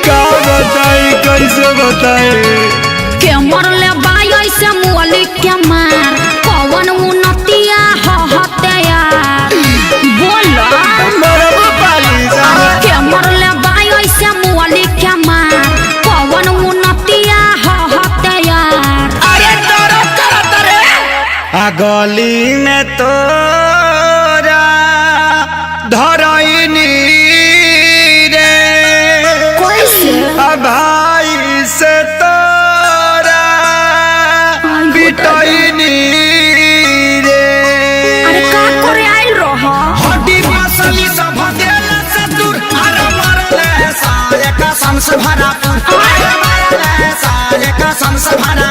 का बताई कैसे बताए के मरले बाई ऐसे मुअली के मार कौन उन्नतिया हते यार बोलो के मरले बाई ऐसे मुअली के मार कौन उन्नतिया हते यार। अरे आ गली में तोरा धरैनी रे कैसे भाई से तोरा पिटैनी रे। अरे का करे आइल रह हड्डी मसली सब देला से दूर अरे मरले सारे का संस भरा अरे मरले सारे का संस भरा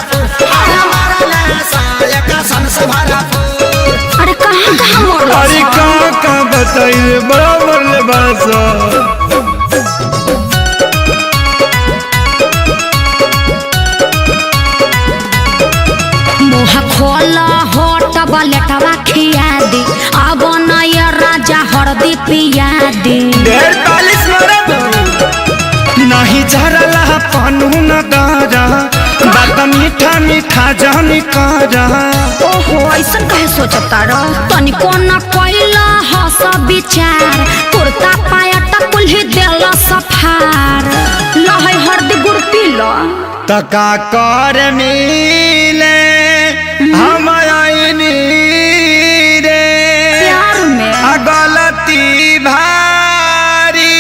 अरे मरले सारे का संस भरा। अरे कहाँ मरल अरे का बताइए बड़ा मरले बासा मुँह खोला होट बलेटवा खिया दी अब नया राजा हरदी पिया दी। 45 मरद नहीं झरला पानू न गारा बात मीठा मीठा जानी कारा। ओहो ऐसन कहे सोचता रह तनिको न कोइला हस विचार कुर्ता पाया टकुल देला सफार लहै हरदी गुड़ पीला तका कर मिले हम आईनी रे प्यार में गलती भारी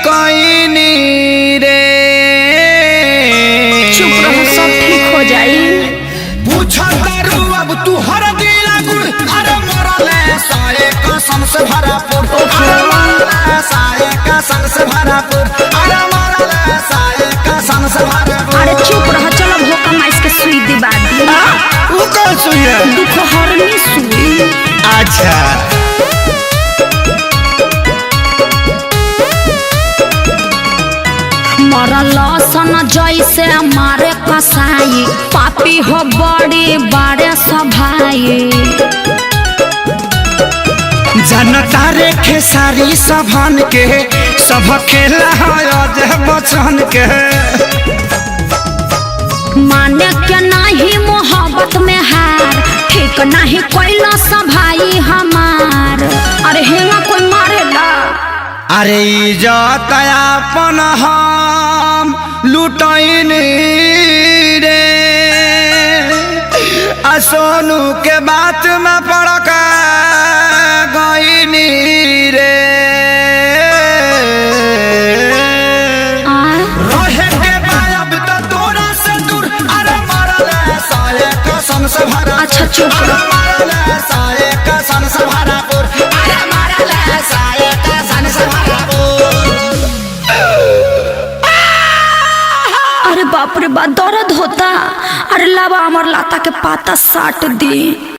कईनी रे। चुप रहो सब ठीक हो जाई। पूछा करू अब तू हर दिला गुड़ अरे मरले साए कसम से भरा पुर अरे मरले साए कसम से भरा पुर अरे मरले साए कसम से भरा पुर। अरे चुप रह चलो भोका माइस के सुई दिबा दी। वो कौन सुई है दुख हरनी सुई। अच्छा मरल सन जैसे मारे कसाई पापी हो बड़ी बड़े सभाई जनता रे खेसारी सभन के सब खेला है बचन के माने के नहीं मोहब्बत में हार ठीक नहीं कोइला सभाई हमार। अरे हेंगा कोई मारेला अरे इज्जत अपन हम लुटैनी रे आ सोनू के बात में पड़क गईनी रे। रहे के बायब तो तोरा से दूर अरे मरले साए कसम से भरा अच्छा चुप रह। मरले साए कसम से भरा पुर अरे मरले साए कसम से भरा पुर। अरे बाप रे बाप दर्द होता। अरे लावा अमर लाता के पाता साट दी।